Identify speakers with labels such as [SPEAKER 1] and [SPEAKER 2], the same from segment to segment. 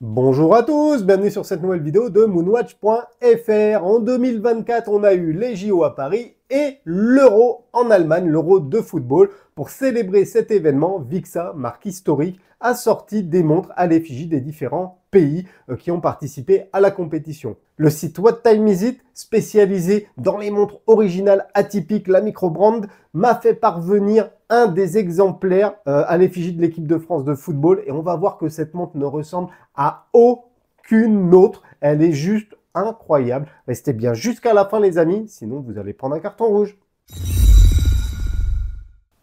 [SPEAKER 1] Bonjour à tous, bienvenue sur cette nouvelle vidéo de moonwatch.fr. En 2024, on a eu les JO à Paris et l'Euro en Allemagne, l'Euro de football. Pour célébrer cet événement, Vixa, marque historique, a sorti des montres à l'effigie des différents pays qui ont participé à la compétition. Le site What Time Is It, spécialisé dans les montres originales atypiques, la microbrand, m'a fait parvenir un des exemplaires à l'effigie de l'équipe de France de football et on va voir que cette montre ne ressemble à aucune autre. Elle est juste incroyable. Restez bien jusqu'à la fin les amis, sinon vous allez prendre un carton rouge.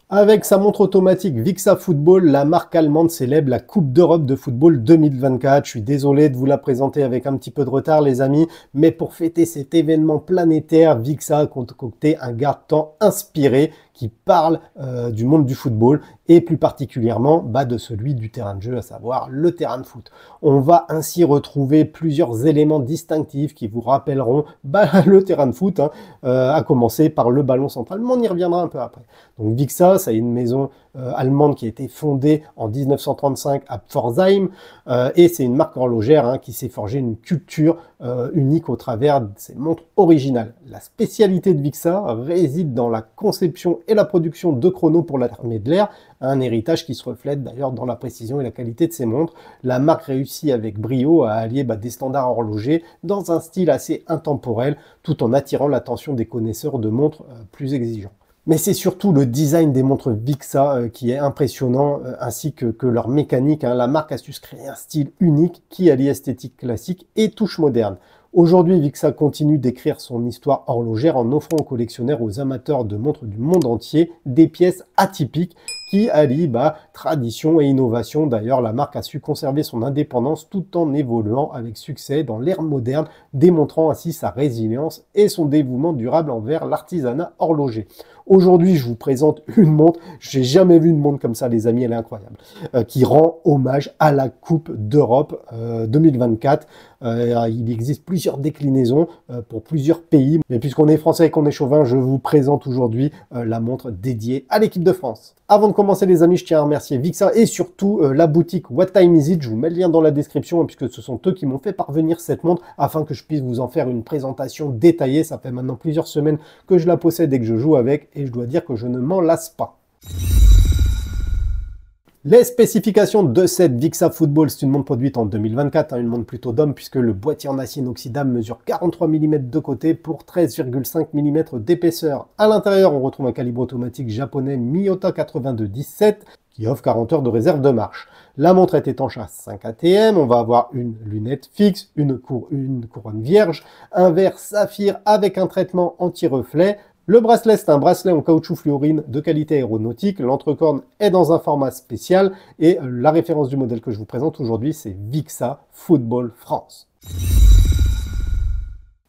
[SPEAKER 1] Avec sa montre automatique Vixa Football, la marque allemande célèbre la Coupe d'Europe de football 2024. Je suis désolé de vous la présenter avec un petit peu de retard les amis, mais pour fêter cet événement planétaire, Vixa a concocté un garde-temps inspiré qui parle du monde du football et plus particulièrement de celui du terrain de jeu, à savoir le terrain de foot. On va ainsi retrouver plusieurs éléments distinctifs qui vous rappelleront le terrain de foot, à commencer par le ballon central, mais on y reviendra un peu après. Donc Vixa, c'est une maison allemande qui a été fondée en 1935 à Pforzheim et c'est une marque horlogère qui s'est forgée une culture unique au travers de ses montres originales. La spécialité de Vixa réside dans la conception et la production de chronos pour l'armée de l'air, un héritage qui se reflète d'ailleurs dans la précision et la qualité de ses montres. La marque réussit avec brio à allier des standards horlogers dans un style assez intemporel tout en attirant l'attention des connaisseurs de montres plus exigeants. Mais c'est surtout le design des montres Vixa qui est impressionnant, ainsi que leur mécanique. La marque a su se créer un style unique qui allie esthétique classique et touche moderne. Aujourd'hui, Vixa continue d'écrire son histoire horlogère en offrant aux collectionneurs, aux amateurs de montres du monde entier, des pièces atypiques qui allient tradition et innovation. D'ailleurs, la marque a su conserver son indépendance tout en évoluant avec succès dans l'ère moderne, démontrant ainsi sa résilience et son dévouement durable envers l'artisanat horloger. Aujourd'hui, je vous présente une montre, j'ai jamais vu une montre comme ça les amis, elle est incroyable, qui rend hommage à la Coupe d'Europe 2024. Il existe plusieurs déclinaisons pour plusieurs pays, mais puisqu'on est français et qu'on est chauvin, je vous présente aujourd'hui la montre dédiée à l'équipe de France. Avant de commencer les amis, je tiens à remercier Vixa et surtout la boutique What Time Is It. Je vous mets le lien dans la description puisque ce sont eux qui m'ont fait parvenir cette montre afin que je puisse vous en faire une présentation détaillée. Ça fait maintenant plusieurs semaines que je la possède et que je joue avec et je dois dire que je ne m'en lasse pas. Les spécifications de cette Vixa Football, c'est une montre produite en 2024, une montre plutôt d'homme puisque le boîtier en acier inoxydable mesure 43 mm de côté pour 13,5 mm d'épaisseur. À l'intérieur, on retrouve un calibre automatique japonais Miyota 8217 qui offre 40 heures de réserve de marche. La montre est étanche à 5 ATM, on va avoir une lunette fixe, une couronne vierge, un verre saphir avec un traitement anti-reflet. Le bracelet, c'est un bracelet en caoutchouc fluorine de qualité aéronautique. L'entrecorne est dans un format spécial et la référence du modèle que je vous présente aujourd'hui, c'est Vixa Football France.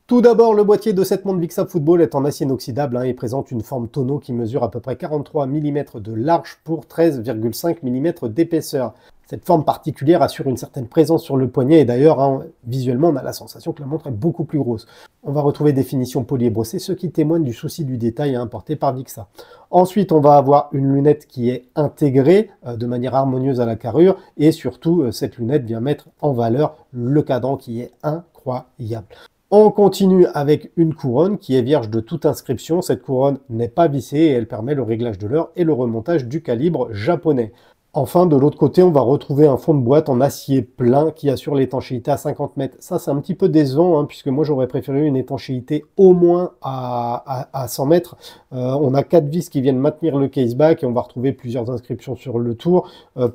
[SPEAKER 1] Tout d'abord, le boîtier de cette montre Vixa Football est en acier inoxydable et présente une forme tonneau qui mesure à peu près 43 mm de large pour 13,5 mm d'épaisseur. Cette forme particulière assure une certaine présence sur le poignet et d'ailleurs, visuellement, on a la sensation que la montre est beaucoup plus grosse. On va retrouver des finitions polies et brossées, ce qui témoigne du souci du détail apporté par Vixa. Ensuite, on va avoir une lunette qui est intégrée de manière harmonieuse à la carrure et surtout, cette lunette vient mettre en valeur le cadran qui est incroyable. On continue avec une couronne qui est vierge de toute inscription. Cette couronne n'est pas vissée et elle permet le réglage de l'heure et le remontage du calibre japonais. Enfin, de l'autre côté, on va retrouver un fond de boîte en acier plein qui assure l'étanchéité à 50 mètres. Ça, c'est un petit peu décevant, puisque moi, j'aurais préféré une étanchéité au moins à 100 mètres. On a 4 vis qui viennent maintenir le caseback et on va retrouver plusieurs inscriptions sur le tour.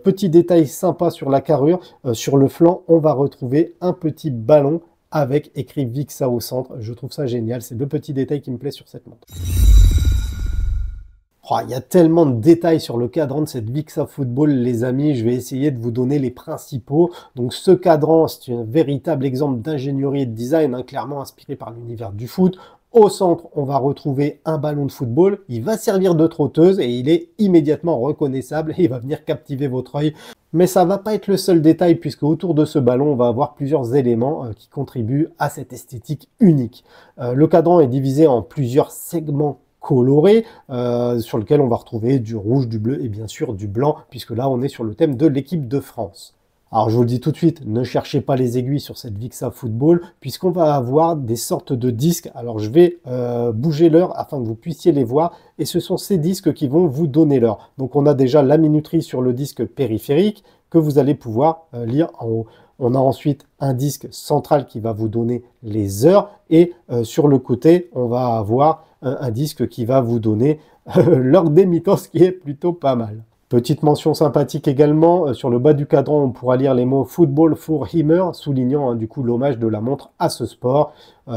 [SPEAKER 1] Petit détail sympa sur la carrure. Sur le flanc, on va retrouver un petit ballon avec écrit Vixa au centre. Je trouve ça génial. C'est le petit détail qui me plaît sur cette montre. Il y a tellement de détails sur le cadran de cette Vixa Football, les amis. Je vais essayer de vous donner les principaux. Donc, ce cadran, c'est un véritable exemple d'ingénierie et de design, clairement inspiré par l'univers du foot. Au centre, on va retrouver un ballon de football. Il va servir de trotteuse et il est immédiatement reconnaissable et il va venir captiver votre œil. Mais ça va pas être le seul détail puisque autour de ce ballon, on va avoir plusieurs éléments qui contribuent à cette esthétique unique. Le cadran est divisé en plusieurs segments coloré sur lequel on va retrouver du rouge, du bleu et bien sûr du blanc, puisque là on est sur le thème de l'équipe de France. Alors je vous le dis tout de suite, ne cherchez pas les aiguilles sur cette Vixa Football puisqu'on va avoir des sortes de disques. Alors je vais bouger l'heure afin que vous puissiez les voir et ce sont ces disques qui vont vous donner l'heure. Donc on a déjà la minuterie sur le disque périphérique que vous allez pouvoir lire en haut. On a ensuite un disque central qui va vous donner les heures et sur le côté on va avoir un disque qui va vous donner l'heure des mi-temps, ce qui est plutôt pas mal. Petite mention sympathique également, sur le bas du cadran, on pourra lire les mots Football for Himmer, soulignant du coup l'hommage de la montre à ce sport.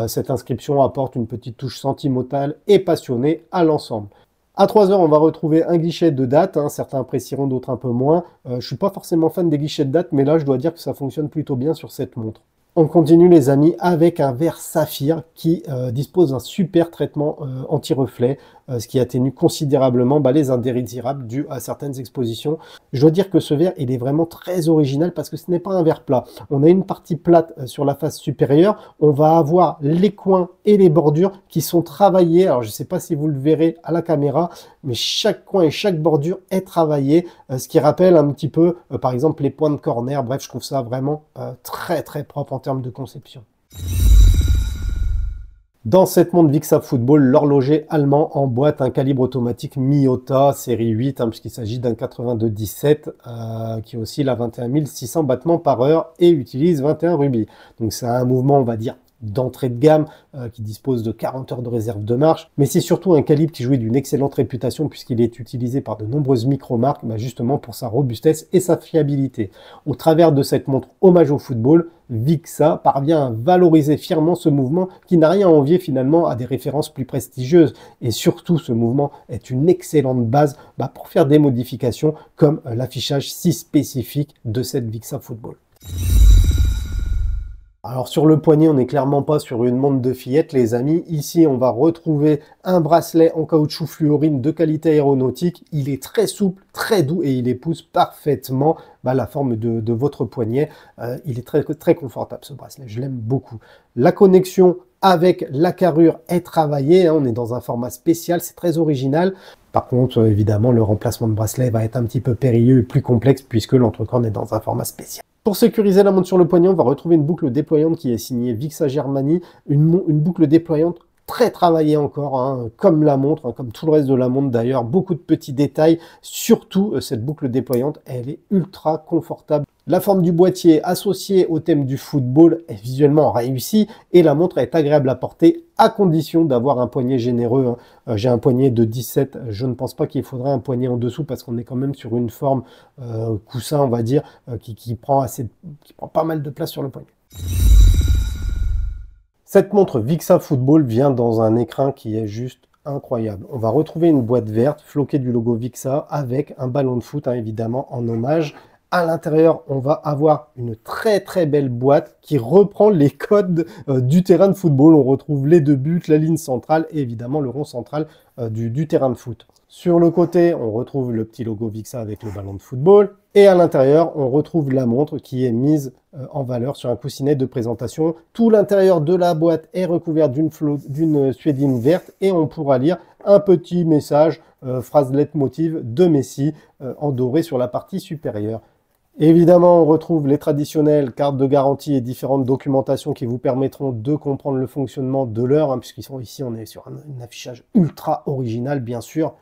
[SPEAKER 1] Cette inscription apporte une petite touche sentimentale et passionnée à l'ensemble. À 3 heures, on va retrouver un guichet de date, certains apprécieront, d'autres un peu moins. Je suis pas forcément fan des guichets de date, mais là je dois dire que ça fonctionne plutôt bien sur cette montre. On continue les amis avec un verre saphir qui dispose d'un super traitement anti-reflet, ce qui atténue considérablement les indésirables dus à certaines expositions. Je dois dire que ce verre il est vraiment très original parce que ce n'est pas un verre plat. On a une partie plate sur la face supérieure, on va avoir les coins et les bordures qui sont travaillés. Alors je ne sais pas si vous le verrez à la caméra, mais chaque coin et chaque bordure est travaillé, ce qui rappelle un petit peu par exemple les points de corner. Bref, je trouve ça vraiment très très propre en termes de conception. Dans cette montre Vixa Football, l'horloger allemand emboîte un calibre automatique Miyota série 8, puisqu'il s'agit d'un 82-17 qui oscille à 21 600 battements par heure et utilise 21 rubis. Donc c'est un mouvement, on va dire, d'entrée de gamme qui dispose de 40 heures de réserve de marche, mais c'est surtout un calibre qui jouit d'une excellente réputation puisqu'il est utilisé par de nombreuses micro-marques justement pour sa robustesse et sa fiabilité. Au travers de cette montre hommage au football, Vixa parvient à valoriser fièrement ce mouvement qui n'a rien à envier finalement à des références plus prestigieuses et surtout ce mouvement est une excellente base pour faire des modifications comme l'affichage si spécifique de cette Vixa Football. Alors sur le poignet, on n'est clairement pas sur une montre de fillette, les amis. Ici, on va retrouver un bracelet en caoutchouc fluorine de qualité aéronautique. Il est très souple, très doux et il épouse parfaitement la forme de votre poignet. Il est très, très confortable ce bracelet, je l'aime beaucoup. La connexion avec la carrure est travaillée, on est dans un format spécial, c'est très original. Par contre, évidemment, le remplacement de bracelet va être un petit peu périlleux et plus complexe puisque l'entrecorne est dans un format spécial. Pour sécuriser la montre sur le poignet, on va retrouver une boucle déployante qui est signée Vixa Germany, une boucle déployante très travaillée encore, comme la montre, comme tout le reste de la montre d'ailleurs, beaucoup de petits détails. Surtout, cette boucle déployante, elle est ultra confortable. La forme du boîtier associée au thème du football est visuellement réussie et la montre est agréable à porter à condition d'avoir un poignet généreux. J'ai un poignet de 17, je ne pense pas qu'il faudrait un poignet en dessous parce qu'on est quand même sur une forme coussin, on va dire, qui prend pas mal de place sur le poignet. Cette montre Vixa Football vient dans un écrin qui est juste incroyable. On va retrouver une boîte verte floquée du logo Vixa avec un ballon de foot, évidemment, en hommage. À l'intérieur, on va avoir une très très belle boîte qui reprend les codes du terrain de football. On retrouve les 2 buts, la ligne centrale et évidemment le rond central du terrain de foot. Sur le côté, on retrouve le petit logo Vixa avec le ballon de football. Et à l'intérieur, on retrouve la montre qui est mise en valeur sur un coussinet de présentation. Tout l'intérieur de la boîte est recouvert d'une suédine verte et on pourra lire un petit message, phrase leitmotiv de Messi en doré sur la partie supérieure. Évidemment, on retrouve les traditionnelles cartes de garantie et différentes documentations qui vous permettront de comprendre le fonctionnement de l'heure, puisqu'ici on est sur un affichage ultra original, bien sûr.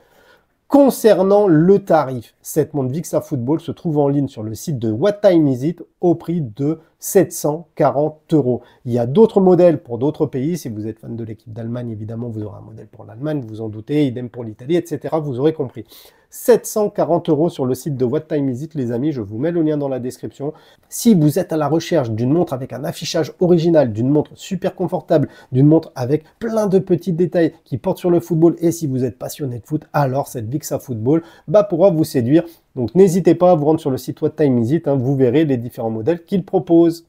[SPEAKER 1] Concernant le tarif, cette montre Vixa Football se trouve en ligne sur le site de What Time Is It au prix de 740 €. Il y a d'autres modèles pour d'autres pays. Si vous êtes fan de l'équipe d'Allemagne, évidemment, vous aurez un modèle pour l'Allemagne, vous vous en doutez, idem pour l'Italie, etc. Vous aurez compris. 740 € sur le site de What Time Is It, les amis. Je vous mets le lien dans la description. Si vous êtes à la recherche d'une montre avec un affichage original, d'une montre super confortable, d'une montre avec plein de petits détails qui portent sur le football, et si vous êtes passionné de foot, alors cette Vixa Football pourra vous séduire. Donc n'hésitez pas à vous rendre sur le site What Time Is It, vous verrez les différents modèles qu'il propose.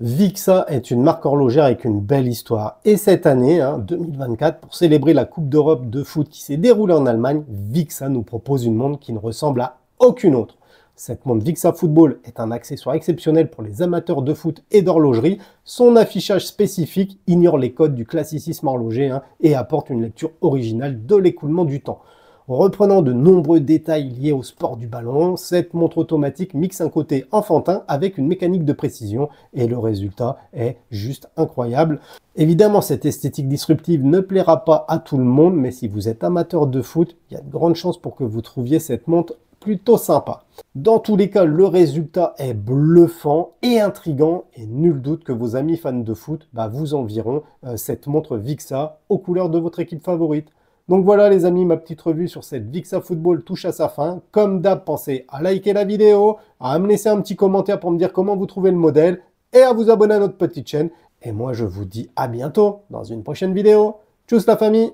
[SPEAKER 1] Vixa est une marque horlogère avec une belle histoire. Et cette année, 2024, pour célébrer la Coupe d'Europe de foot qui s'est déroulée en Allemagne, Vixa nous propose une montre qui ne ressemble à aucune autre. Cette montre Vixa Football est un accessoire exceptionnel pour les amateurs de foot et d'horlogerie. Son affichage spécifique ignore les codes du classicisme horloger et apporte une lecture originale de l'écoulement du temps. Reprenant de nombreux détails liés au sport du ballon, cette montre automatique mixe un côté enfantin avec une mécanique de précision et le résultat est juste incroyable. Évidemment, cette esthétique disruptive ne plaira pas à tout le monde, mais si vous êtes amateur de foot, il y a de grandes chances pour que vous trouviez cette montre plutôt sympa. Dans tous les cas, le résultat est bluffant et intriguant et nul doute que vos amis fans de foot vous envieront cette montre Vixa aux couleurs de votre équipe favorite. Donc voilà les amis, ma petite revue sur cette Vixa Football touche à sa fin. Comme d'hab, pensez à liker la vidéo, à me laisser un petit commentaire pour me dire comment vous trouvez le modèle et à vous abonner à notre petite chaîne. Et moi je vous dis à bientôt dans une prochaine vidéo. Tchuss la famille!